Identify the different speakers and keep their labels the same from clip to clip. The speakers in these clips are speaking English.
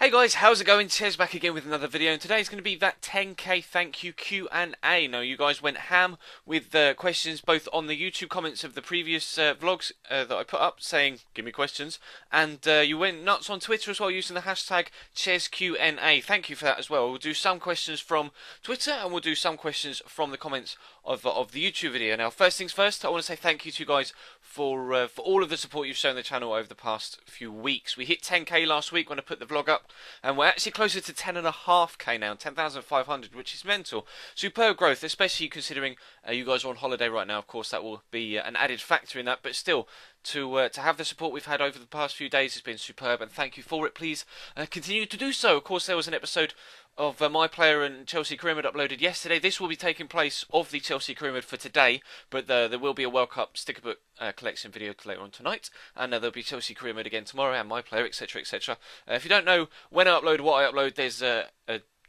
Speaker 1: Hey guys, how's it going? Ches back again with another video, and today's going to be that 10k thank you Q&A. Now, you guys went ham with questions both on the YouTube comments of the previous vlogs that I put up saying, give me questions, and you went nuts on Twitter as well using the hashtag ChesQNA. Thank you for that as well. We'll do some questions from Twitter and we'll do some questions from the comments of the YouTube video. Now, first things first, I want to say thank you to you guys for all of the support you've shown the channel over the past few weeks. We hit 10k last week when I put the vlog up, and we're actually closer to 10.5k now, 10,500, which is mental. Superb growth, especially considering you guys are on holiday right now. Of course, that will be an added factor in that, but still, to have the support we've had over the past few days has been superb, and thank you for it. Please continue to do so. Of course, there was an episode of my player and Chelsea career mode uploaded yesterday. This will be taking place of the Chelsea career mode for today, but there will be a World Cup Stickerbook collection video later on tonight, and there'll be Chelsea career mode again tomorrow, and my player, etc, etc. If you don't know when I upload, what I upload, there's a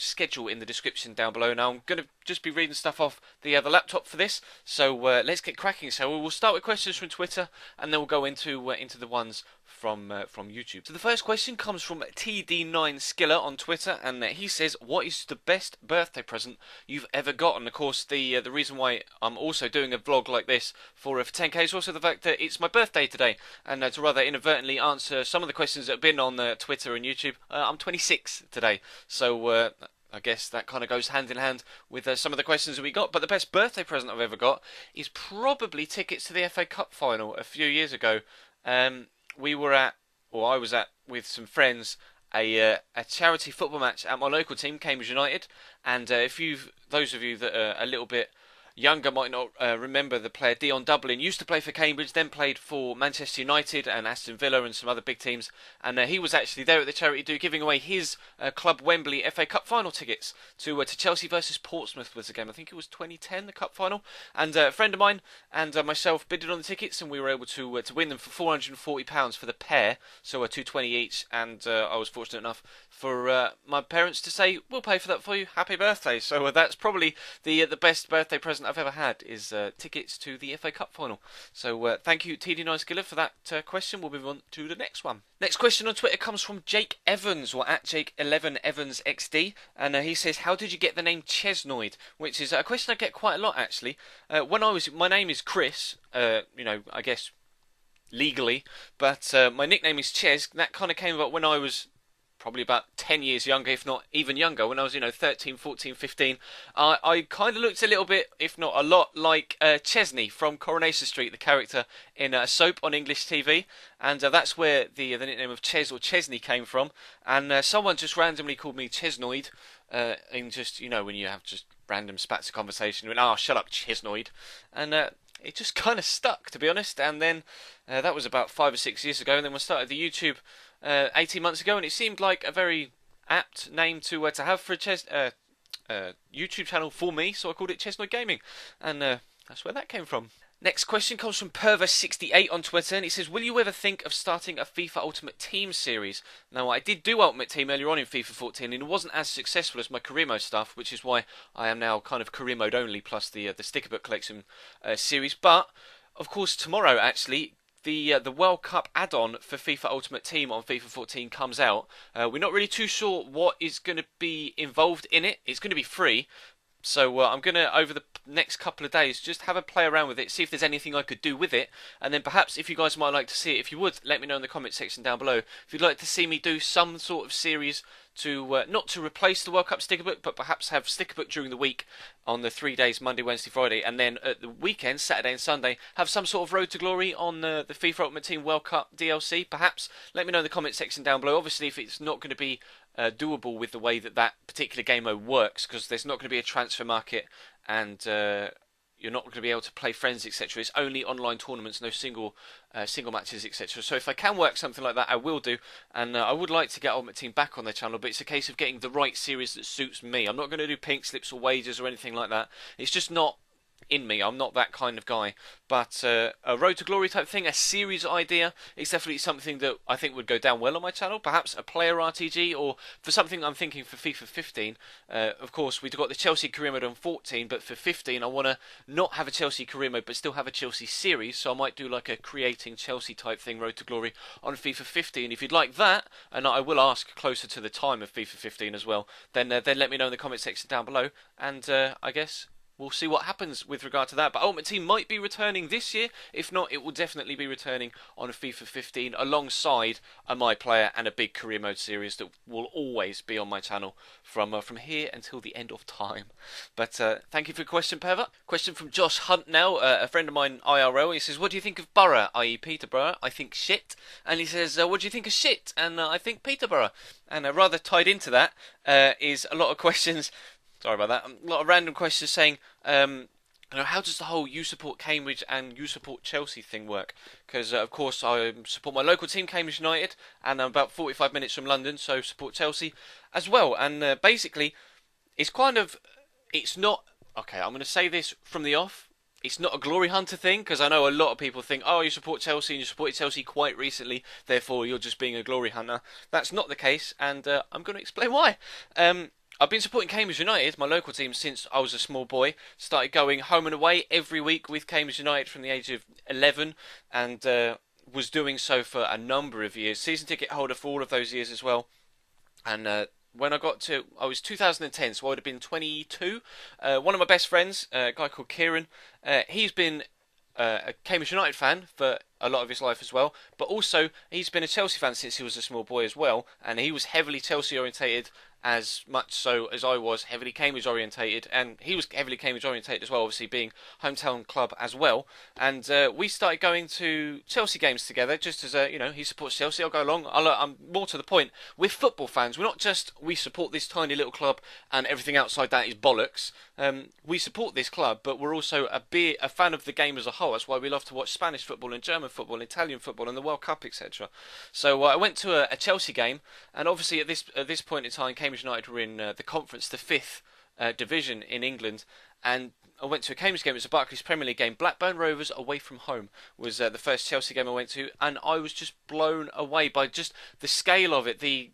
Speaker 1: schedule in the description down below. Now, I'm going to just be reading stuff off the laptop for this, so let's get cracking. So we'll start with questions from Twitter, and then we'll go into the ones from YouTube. So the first question comes from TD9Skiller on Twitter, and he says, what is the best birthday present you've ever gotten? Of course, the reason why I'm also doing a vlog like this for 10k is also the fact that it's my birthday today, and to rather inadvertently answer some of the questions that have been on Twitter and YouTube, I'm 26 today, so I guess that kind of goes hand in hand with some of the questions that we got. But the best birthday present I've ever got is probably tickets to the FA Cup final a few years ago. We were at, or I was at, with some friends, a charity football match at my local team, Cambridge United. And those of you that are a little bit younger might not remember the player Dion Dublin. Used to play for Cambridge, then played for Manchester United and Aston Villa and some other big teams, and he was actually there at the charity do giving away his club Wembley FA Cup final tickets to Chelsea versus Portsmouth was the game. I think it was 2010, the cup final, and a friend of mine and myself bidded on the tickets, and we were able to win them for £440 for the pair, so 220 each, and I was fortunate enough for my parents to say, we'll pay for that for you, happy birthday. So that's probably the best birthday present I've ever had, is tickets to the FA Cup final. So thank you TD9Skiller for that question. We'll move on to the next one. Next question on Twitter comes from Jake Evans, or at Jake11EvansXD, and he says, how did you get the name Chesnoid? Which is a question I get quite a lot, actually. My name is Chris, I guess legally, but my nickname is Ches. That kind of came about when I was probably about 10 years younger, if not even younger, when I was, 13, 14, 15. I kind of looked a little bit, if not a lot, like Chesney from Coronation Street, the character in a soap on English TV, and that's where the nickname of Ches or Chesney came from, and someone just randomly called me Chesnoid, in just, when you have just random spats of conversation, went, oh, shut up, Chesnoid, and it just kind of stuck, to be honest. And then that was about 5 or 6 years ago, and then we started the YouTube 18 months ago, and it seemed like a very apt name to have for a YouTube channel for me, so I called it Chesnoid Gaming, and that's where that came from. Next question comes from Perver68 on Twitter, and he says, will you ever think of starting a FIFA Ultimate Team series? Now, I did do Ultimate Team earlier on in FIFA 14, and it wasn't as successful as my career mode stuff, which is why I am now kind of career mode only, plus the Stickerbook collection series. But, of course, tomorrow, actually, the World Cup add-on for FIFA Ultimate Team on FIFA 14 comes out. We're not really too sure what is going to be involved in it. It's going to be free. So I'm going to, over the next couple of days, just have a play around with it, see if there's anything I could do with it, and then perhaps if you guys might like to see it, if you would, let me know in the comment section down below. If you'd like to see me do some sort of series to, not to replace the World Cup Stickerbook, but perhaps have Stickerbook during the week on the 3 days, Monday, Wednesday, Friday, and then at the weekend, Saturday and Sunday, have some sort of Road to Glory on the FIFA Ultimate Team World Cup DLC, perhaps. Let me know in the comment section down below. Obviously, if it's not going to be doable with the way that particular game mode works, because there's not going to be a transfer market, and you're not going to be able to play friends, etc. It's only online tournaments, no single matches, etc. So if I can work something like that, I will do, and I would like to get Ultimate Team back on their channel, but it's a case of getting the right series that suits me. I'm not going to do pink slips or wagers or anything like that. It's just not in me. I'm not that kind of guy. But a Road to Glory type thing, a series idea, is definitely something that I think would go down well on my channel. Perhaps a player RTG, or for something I'm thinking for FIFA 15. Of course, we've got the Chelsea career mode on 14, but for 15, I want to not have a Chelsea career mode, but still have a Chelsea series. So I might do like a creating Chelsea type thing, Road to Glory, on FIFA 15. If you'd like that, and I will ask closer to the time of FIFA 15 as well, then let me know in the comment section down below, and I guess we'll see what happens with regard to that. But Ultimate Team might be returning this year. If not, it will definitely be returning on FIFA 15 alongside a My Player and a big career mode series that will always be on my channel from here until the end of time. But thank you for your question, Pervert. Question from Josh Hunt now, a friend of mine IRL. He says, what do you think of Borough, i.e. Peterborough? I think shit. And he says, what do you think of shit? And I think Peterborough. And rather tied into that is a lot of questions. Sorry about that. A lot of random questions saying, how does the whole you support Cambridge and you support Chelsea thing work? Because, of course, I support my local team, Cambridge United, and I'm about 45 minutes from London, so support Chelsea as well. And basically, it's not, okay, I'm going to say this from the off. It's not a glory hunter thing, because I know a lot of people think, oh, you support Chelsea and you supported Chelsea quite recently, therefore you're just being a glory hunter. That's not the case, and I'm going to explain why. I've been supporting Cambridge United, my local team, since I was a small boy. Started going home and away every week with Cambridge United from the age of 11, and was doing so for a number of years. Season ticket holder for all of those years as well. And when I was 2010, so I would have been 22. One of my best friends, a guy called Kieran, he's been a Cambridge United fan for a lot of his life as well, but also he's been a Chelsea fan since he was a small boy as well, and he was heavily Chelsea orientated, as much so as I was heavily Cambridge orientated, and he was heavily Cambridge orientated as well, obviously being hometown club as well. And we started going to Chelsea games together, just as he supports Chelsea. I'll go along. I'm more to the point. We're football fans. We're not just we support this tiny little club and everything outside that is bollocks. We support this club, but we're also a fan of the game as a whole. That's why we love to watch Spanish football and German football and Italian football and the World Cup, etc. So I went to a Chelsea game, and obviously at this point in time, Cambridge United were in the conference, the 5th division in England, and I went to a Cambridge game. It was a Barclays Premier League game. Blackburn Rovers away from home was the first Chelsea game I went to, and I was just blown away by just the scale of it, the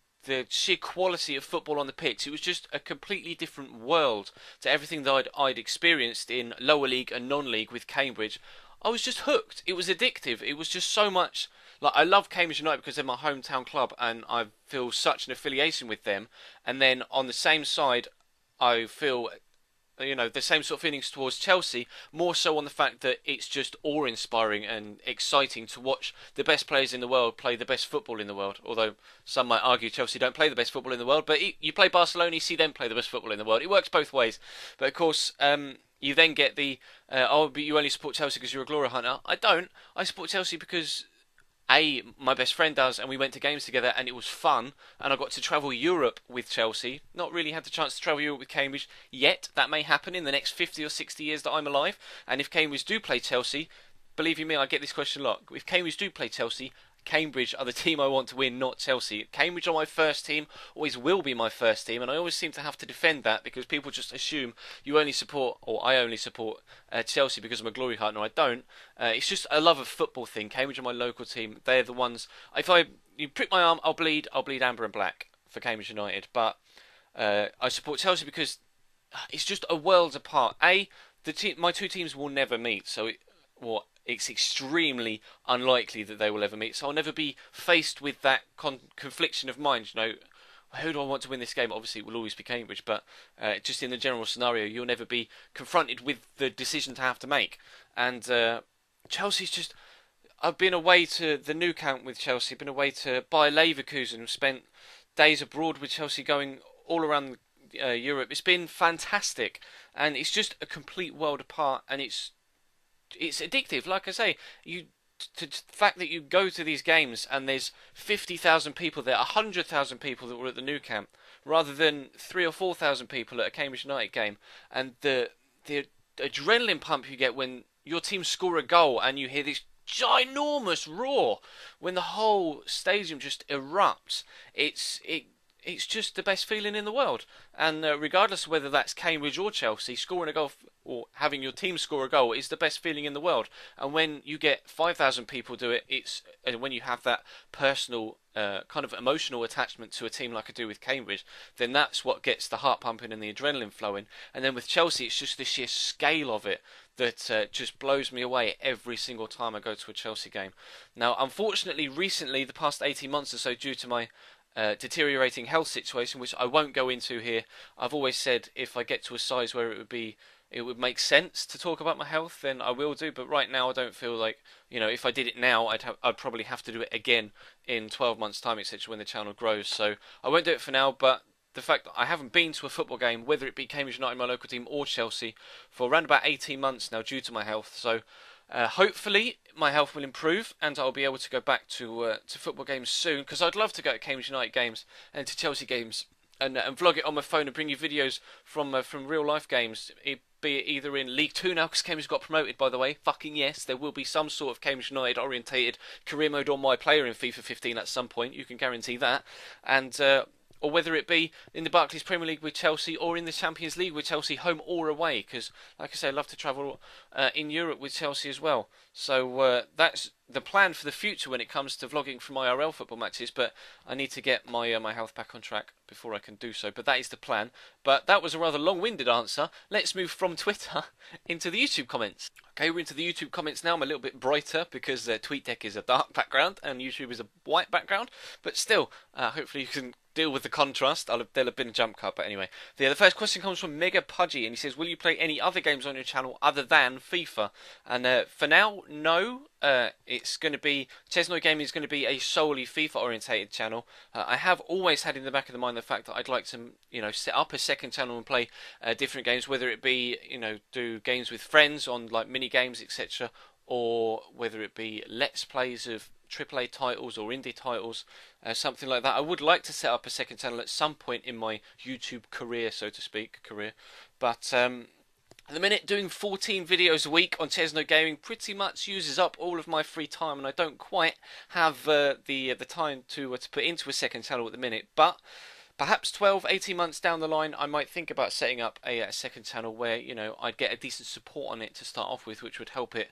Speaker 1: sheer quality of football on the pitch. It was just a completely different world to everything that I'd experienced in lower league and non-league with Cambridge. I was just hooked. It was addictive. It was just so much. Like, I love Cambridge United because they're my hometown club and I feel such an affiliation with them. And then on the same side, I feel, the same sort of feelings towards Chelsea, more so on the fact that it's just awe-inspiring and exciting to watch the best players in the world play the best football in the world. Although some might argue Chelsea don't play the best football in the world, but you play Barcelona, you see them play the best football in the world. It works both ways. But of course, you then get the, but you only support Chelsea because you're a glory hunter. I don't. I support Chelsea because my best friend does, and we went to games together, and it was fun, and I got to travel Europe with Chelsea. Not really had the chance to travel Europe with Cambridge yet. That may happen in the next 50 or 60 years that I'm alive, and if Cambridge do play Chelsea, believe you me, I get this question a lot. If Cambridge do play Chelsea, Cambridge are the team I want to win, not Chelsea. Cambridge are my first team, always will be my first team, and I always seem to have to defend that because people just assume you only support, or I only support Chelsea because I'm a glory hunter. I don't. It's just a love of football thing. Cambridge are my local team. They're the ones. If you prick my arm, I'll bleed. I'll bleed amber and black for Cambridge United. But I support Chelsea because it's just a world apart. My two teams will never meet, so it's extremely unlikely that they will ever meet. So I'll never be faced with that confliction of mind. Who do I want to win this game? Obviously, it will always be Cambridge, but just in the general scenario, you'll never be confronted with the decision to have to make. And Chelsea's just. I've been away to the Nou Camp with Chelsea, been away to Bayer Leverkusen, spent days abroad with Chelsea, going all around Europe. It's been fantastic, and it's just a complete world apart, and it's addictive. Like I say, the fact that you go to these games and there's 50,000 people there, 100,000 people that were at the Nou Camp, rather than 3,000 or 4,000 people at a Cambridge United game, and the adrenaline pump you get when your team score a goal and you hear this ginormous roar when the whole stadium just erupts. It it's just the best feeling in the world. And regardless of whether that's Cambridge or Chelsea, scoring a goal or having your team score a goal is the best feeling in the world. And when you get 5,000 people do it, it's when you have that personal kind of emotional attachment to a team like I do with Cambridge, then that's what gets the heart pumping and the adrenaline flowing. And then with Chelsea, it's just the sheer scale of it that just blows me away every single time I go to a Chelsea game. Now, unfortunately, recently, the past 18 months or so, due to my deteriorating health situation, which I won't go into here, I've always said if I get to a size where it would make sense to talk about my health, then I will do. But right now, I don't feel like, if I did it now, I'd probably have to do it again in 12 months' time, etc., when the channel grows. So I won't do it for now. But the fact that I haven't been to a football game, whether it be Cambridge United, my local team, or Chelsea, for around about 18 months now, due to my health. So hopefully my health will improve and I'll be able to go back to football games soon, because I'd love to go to Cambridge United games and to Chelsea games and vlog it on my phone and bring you videos from real life games. Be it either in League 2 now, because Cambridge got promoted, by the way. Fucking yes, there will be some sort of Cambridge United orientated career mode on my player in FIFA 15 at some point. You can guarantee that. And or whether it be in the Barclays Premier League with Chelsea or in the Champions League with Chelsea, home or away, because, like I say, I love to travel in Europe with Chelsea as well. So that's the plan for the future when it comes to vlogging from IRL football matches, but I need to get my my health back on track before I can do so. But that is the plan. But that was a rather long-winded answer. Let's move from Twitter into the YouTube comments. Okay, we're into the YouTube comments now. I'm a little bit brighter because TweetDeck is a dark background and YouTube is a white background, but still, hopefully you can deal with the contrast. There'll have been a jump cut, but anyway. The first question comes from Mega Pudgy, and he says, will you play any other games on your channel other than FIFA? And for now, no. It's going to be, Chesnoy Gaming is going to be a solely FIFA orientated channel. I have always had in the back of the mind the fact that I'd like to, set up a second channel and play different games, whether it be, do games with friends on like mini games, etc., or whether it be let's plays of AAA titles or indie titles, something like that. I would like to set up a second channel at some point in my YouTube career, so to speak, but at the minute, doing 14 videos a week on Chesno Gaming pretty much uses up all of my free time, and I don't quite have the time to put into a second channel at the minute. But perhaps 12, 18 months down the line, I might think about setting up a second channel where, I'd get a decent support on it to start off with, which would help it,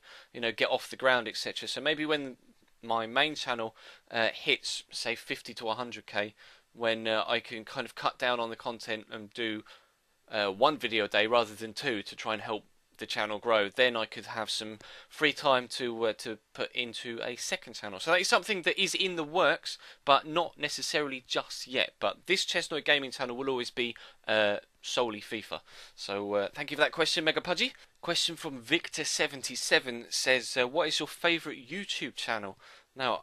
Speaker 1: get off the ground, etc. So maybe when my main channel hits, say, 50 to 100k, when I can kind of cut down on the content and do one video a day rather than two to try and help the channel grow, then I could have some free time to put into a second channel. So that is something that is in the works, but not necessarily just yet. But this Chesnoy Gaming channel will always be solely FIFA. So thank you for that question, Mega Pudgy. Question from Victor77 says, what is your favourite YouTube channel? Now,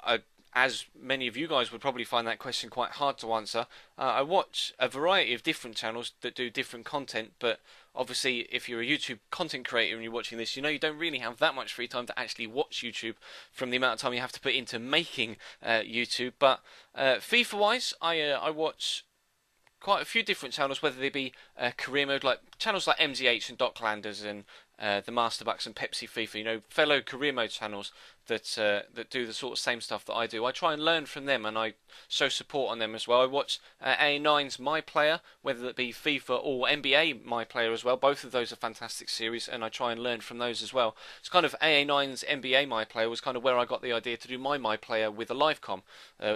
Speaker 1: as many of you guys would probably find that question quite hard to answer, I watch a variety of different channels that do different content, but obviously if you're a YouTube content creator and you're watching this, you don't really have that much free time to actually watch YouTube from the amount of time you have to put into making YouTube. But FIFA-wise, I watch quite a few different channels, whether they be career mode, like channels like MZH and Docklanders and the Masterbucks and Pepsi FIFA, fellow career mode channels that do the sort of same stuff that I do. I try and learn from them, and I show support on them as well. I watch AA9's My Player, whether it be FIFA or NBA My Player as well. Both of those are fantastic series, and I try and learn from those as well. It's kind of AA9's NBA My Player was kind of where I got the idea to do My Player with a live com.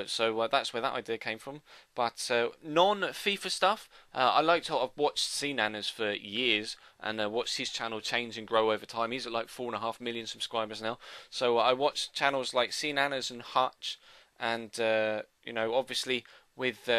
Speaker 1: So that's where that idea came from. But non-FIFA stuff, I like to. I've watched CNanners for years, and watched his channel change and grow over time. He's at like 4.5 million subscribers now. So I watch channels like CNanners and Hutch, and obviously with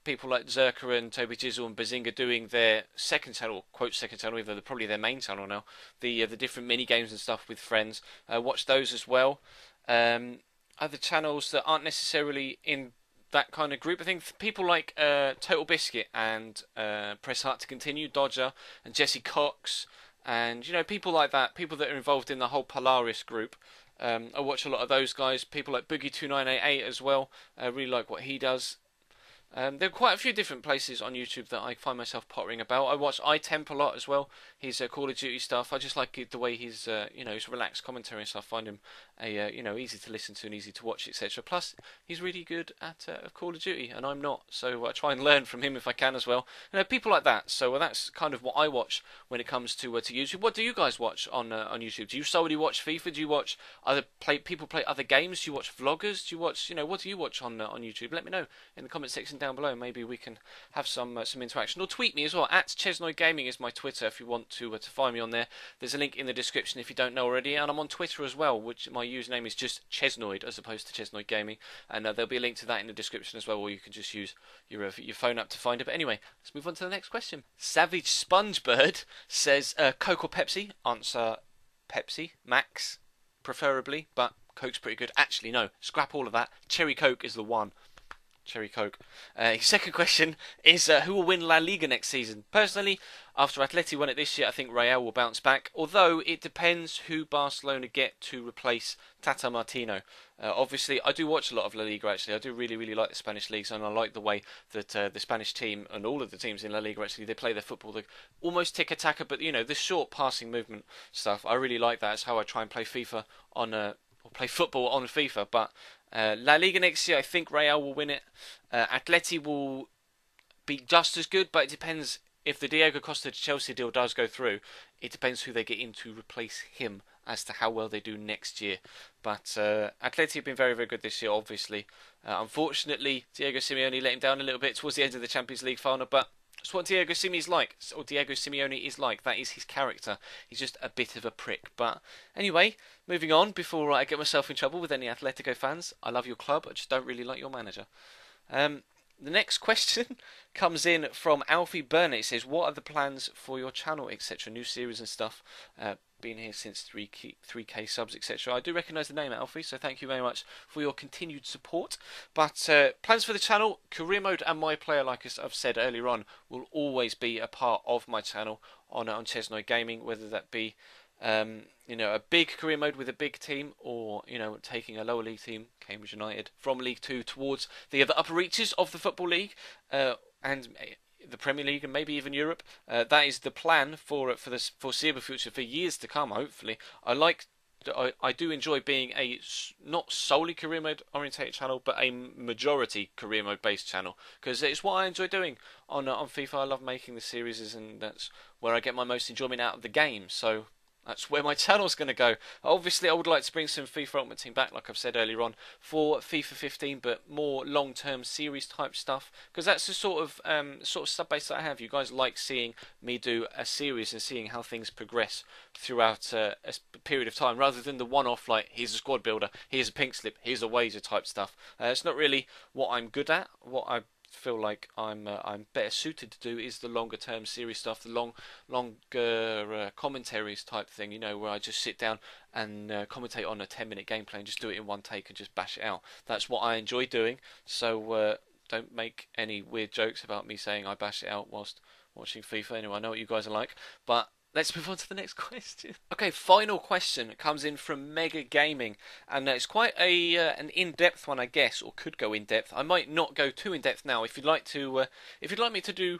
Speaker 1: people like Zerka and Toby Jizzle and Bazinga doing their second channel, quote second channel, even though they're probably their main channel now. The different mini games and stuff with friends. Watch those as well. Other channels that aren't necessarily in that kind of group. I think people like Total Biscuit and Press Hard to Continue, Dodger and Jesse Cox, and people like that, people that are involved in the whole Polaris group. I watch a lot of those guys. People like Boogie2988 as well. I really like what he does. There are quite a few different places on YouTube that I find myself pottering about. I watch iTemp a lot as well. His Call of Duty stuff. I just like the way he's, his relaxed commentary and stuff. I find him easy to listen to and easy to watch, etc. Plus, he's really good at Call of Duty, and I'm not. So I try and learn from him if I can as well. People like that. So that's kind of what I watch when it comes to YouTube. What do you guys watch on YouTube? Do you solely watch FIFA? Do you watch people play other games? Do you watch vloggers? Do you watch what do you watch on YouTube? Let me know in the comment section down below. Maybe we can have some interaction, or tweet me as well. At Chesnoid Gaming is my Twitter if you want to find me on there. There's a link in the description if you don't know already, and I'm on Twitter as well, which my username is just Chesnoid as opposed to Chesnoid Gaming, and there'll be a link to that in the description as well, or you can just use your phone app to find it. But anyway, let's move on to the next question. Savage Spongebird says Coke or Pepsi? Answer Pepsi, Max, preferably, but Coke's pretty good. Actually, no, scrap all of that. Cherry Coke is the one. Cherry Coke. His second question is who will win La Liga next season? Personally, after Atleti won it this year, I think Real will bounce back, although it depends who Barcelona get to replace Tata Martino. Obviously, I do watch a lot of La Liga, actually. I do really, really like the Spanish leagues, and I like the way that the Spanish team, and all of the teams in La Liga, actually, they play their football. They almost tiki-taka, but, the short passing movement stuff, I really like that. It's how I try and play FIFA on or play football on FIFA, but La Liga next year, I think Real will win it. Atleti will be just as good, but it depends if the Diego Costa to Chelsea deal does go through. It depends who they get in to replace him as to how well they do next year. But Atleti have been very, very good this year, obviously. Unfortunately, Diego Simeone let him down a little bit towards the end of the Champions League final, but that's what Diego Simeone is like. That is his character. He's just a bit of a prick. But anyway, moving on, before I get myself in trouble with any Atletico fans, I love your club, I just don't really like your manager. The next question comes in from Alfie Burnett. It says, what are the plans for your channel, etc.? New series and stuff. Been here since 3K subs, etc. I do recognise the name, Alfie, so thank you very much for your continued support. But plans for the channel, career mode and my player, like I've said earlier on, will always be a part of my channel on Chesnoid Gaming, whether that be a big career mode with a big team, or taking a lower league team, Cambridge United, from League 2 towards the upper reaches of the Football League and the Premier League, and maybe even Europe. That is the plan for the foreseeable future, for years to come, hopefully. I do enjoy being a not solely career mode orientated channel, but a majority career mode based channel, because it's what I enjoy doing on FIFA. I love making the series, and that's where I get my most enjoyment out of the game. So that's where my channel's going to go. Obviously, I would like to bring some FIFA Ultimate Team back, like I've said earlier on, for FIFA 15, but more long-term series type stuff, because that's the sort of sub-base that I have. You guys like seeing me do a series and seeing how things progress throughout a period of time, rather than the one-off, like, here's a squad builder, here's a pink slip, here's a wager type stuff. It's not really what I'm good at. What I feel like I'm better suited to do is the longer term series stuff, the longer commentaries type thing, where I just sit down and commentate on a 10-minute gameplay and just do it in one take and just bash it out. That's what I enjoy doing, so don't make any weird jokes about me saying I bash it out whilst watching FIFA. Anyway, I know what you guys are like, but let's move on to the next question. Okay, final question comes in from Mega Gaming, and it's quite an in-depth one, I guess, or could go in-depth. I might not go too in-depth now. If you'd like me to do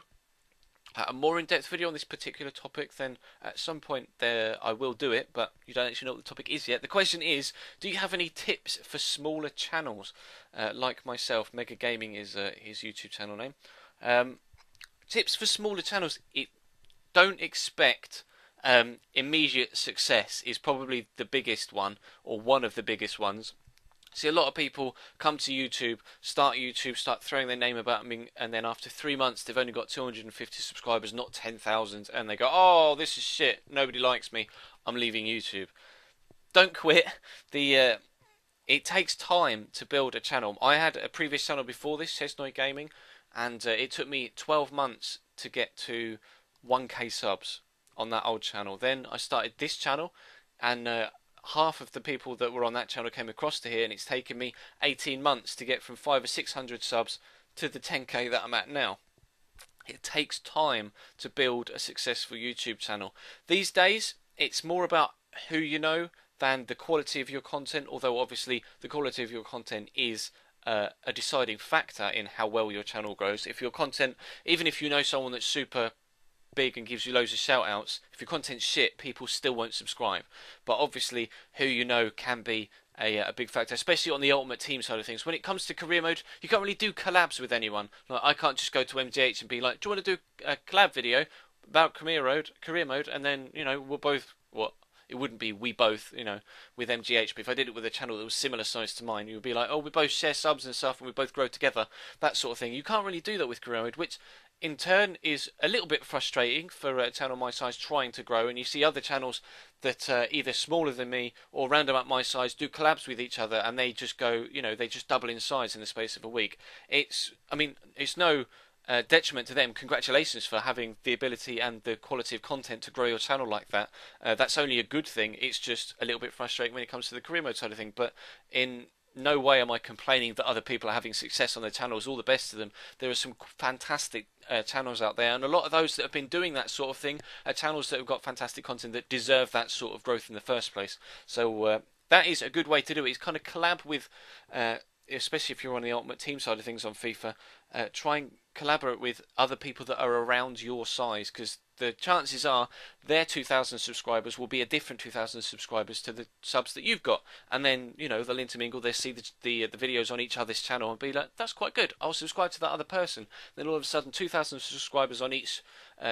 Speaker 1: a more in-depth video on this particular topic, then at some point there I will do it, but you don't actually know what the topic is yet. The question is, do you have any tips for smaller channels like myself? Mega Gaming is his YouTube channel name. Tips for smaller channels. Don't expect immediate success is probably the biggest one, or one of the biggest ones. See, a lot of people come to YouTube, start throwing their name about me, and then after 3 months they've only got 250 subscribers, not 10,000, and they go, oh, this is shit, nobody likes me, I'm leaving YouTube. Don't quit. It takes time to build a channel. I had a previous channel before this, Chesnoid Gaming, and it took me 12 months to get to 1k subs on that old channel. Then I started this channel, and half of the people that were on that channel came across to here, and it's taken me 18 months to get from 500 or 600 subs to the 10k that I'm at now. It takes time to build a successful YouTube channel. These days, it's more about who you know than the quality of your content, although obviously the quality of your content is a deciding factor in how well your channel grows. If your content, even if you know someone that's super big and gives you loads of shout outs, if your content's shit, people still won't subscribe. But obviously, who you know can be a big factor, especially on the Ultimate Team side of things. When it comes to career mode, you can't really do collabs with anyone. Like, I can't just go to MGH and be like, "Do you want to do a collab video about career mode?" And then, you know, we'll both, what, it wouldn't be we both, you know, with MGH, but if I did it with a channel that was similar size to mine, you would be like, "Oh, we both share subs and stuff, and we both grow together," that sort of thing. You can't really do that with career mode, which in turn is a little bit frustrating for a channel my size trying to grow. And you see other channels that either smaller than me or round about my size do collabs with each other, and they just go, you know, they just double in size in the space of a week. I mean, it's no detriment to them. Congratulations for having the ability and the quality of content to grow your channel like that. That's only a good thing. It's just a little bit frustrating when it comes to the career mode side of thing. But in no way am I complaining that other people are having success on their channels. All the best to them. There are some fantastic channels out there, and a lot of those that have been doing that sort of thing are channels that have got fantastic content that deserve that sort of growth in the first place. So that is a good way to do it. Is kind of collab with, especially if you're on the Ultimate Team side of things on FIFA, try and collaborate with other people that are around your size, because the chances are their 2,000 subscribers will be a different 2,000 subscribers to the subs that you've got, and then, you know, they'll intermingle, they'll see the videos on each other's channel and be like, "That's quite good, I'll subscribe to that other person." Then all of a sudden 2,000 subscribers on each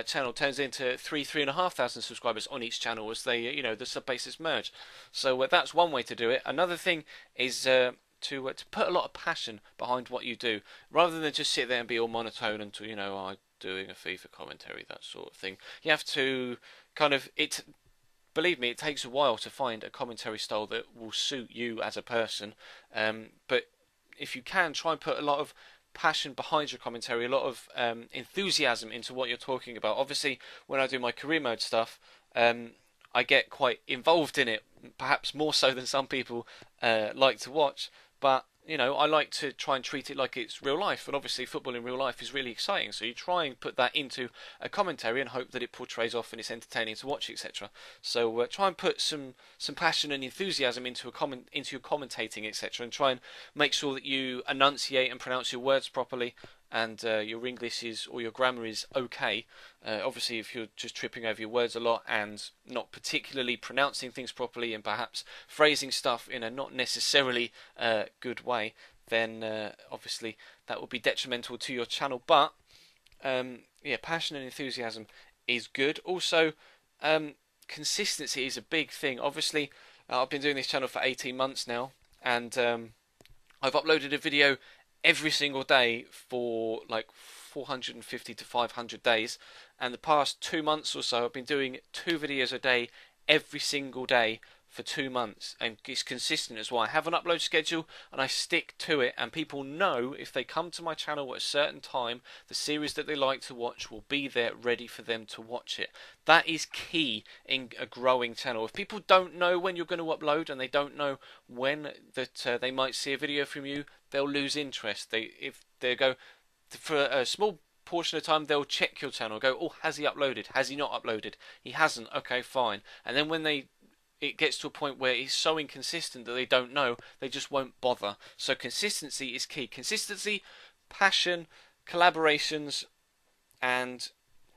Speaker 1: channel turns into 3,500 subscribers on each channel as they, you know, the sub bases merge. So that's one way to do it. Another thing is to put a lot of passion behind what you do, rather than just sit there and be all monotone until, you know, I'm doing a FIFA commentary, that sort of thing. You have to kind of, believe me, it takes a while to find a commentary style that will suit you as a person. But if you can, try and put a lot of passion behind your commentary, a lot of enthusiasm into what you're talking about. Obviously, when I do my career mode stuff, I get quite involved in it, perhaps more so than some people like to watch. But, you know, I like to try and treat it like it's real life, and obviously football in real life is really exciting, so you try and put that into a commentary and hope that it portrays off and it's entertaining to watch, etc. So try and put some passion and enthusiasm into your commentating, etc., and try and make sure that you enunciate and pronounce your words properly, and your English is, or your grammar is okay. Obviously, if you're just tripping over your words a lot and not particularly pronouncing things properly and perhaps phrasing stuff in a not necessarily good way, then obviously that will be detrimental to your channel. But yeah, passion and enthusiasm is good. Also, consistency is a big thing. Obviously, I've been doing this channel for 18 months now, and I've uploaded a video every single day for like 450 to 500 days, and the past 2 months or so I've been doing 2 videos a day every single day for 2 months, and it's consistent as well. I have an upload schedule and I stick to it, and people know if they come to my channel at a certain time, the series that they like to watch will be there ready for them to watch it. That is key in a growing channel. If people don't know when you're going to upload, and they don't know when that they might see a video from you, they'll lose interest. If they go for a small portion of time, they'll check your channel, go, "Oh, has he uploaded? Has he not uploaded? He hasn't. Okay, fine." And then when it gets to a point where it's so inconsistent that they don't know, they just won't bother. So consistency is key. Consistency, passion, collaborations, and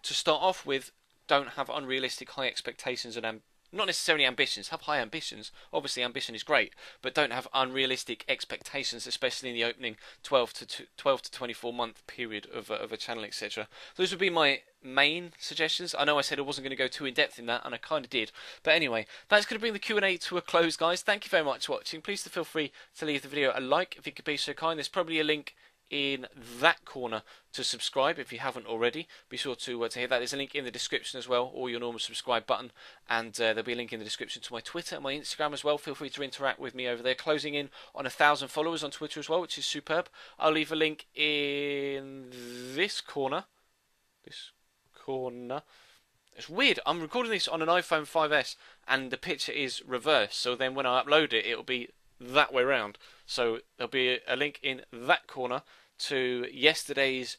Speaker 1: to start off with, don't have unrealistic high expectations and not necessarily ambitions. Have high ambitions. Obviously, ambition is great, but don't have unrealistic expectations, especially in the opening 12 to 24 month period of a channel, etc. Those would be my main suggestions. I know I said I wasn't going to go too in depth in that, and I kind of did. But anyway, that's going to bring the Q&A to a close, guys. Thank you very much for watching. Please feel free to leave the video a like if you could be so kind. There's probably a link in that corner to subscribe if you haven't already. Be sure to hit that. There's a link in the description as well, or your normal subscribe button, and there'll be a link in the description to my Twitter and my Instagram as well. Feel free to interact with me over there. Closing in on 1,000 followers on Twitter as well, which is superb. I'll leave a link in this corner. It's weird, I'm recording this on an iPhone 5S and the picture is reversed, so then when I upload it, it'll be that way round. So there'll be a link in that corner to yesterday's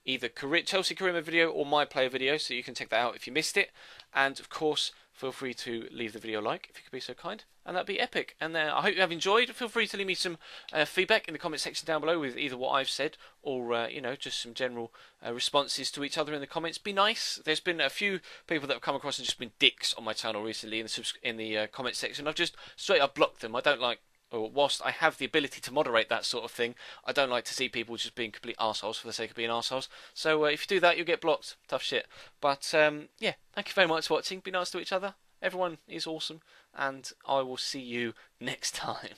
Speaker 1: either Chelsea career mode video or my player video, so you can check that out if you missed it. And of course, feel free to leave the video a like if you could be so kind, and that'd be epic. And I hope you have enjoyed. Feel free to leave me some feedback in the comment section down below with either what I've said or just some general responses to each other in the comments. Be nice. There's been a few people that have come across and just been dicks on my channel recently in the comment section. I've just straight up blocked them. I don't like. Or whilst I have the ability to moderate that sort of thing, I don't like to see people just being complete arseholes for the sake of being arseholes. So if you do that, you'll get blocked. Tough shit. But yeah, thank you very much for watching. Be nice to each other. Everyone is awesome. And I will see you next time.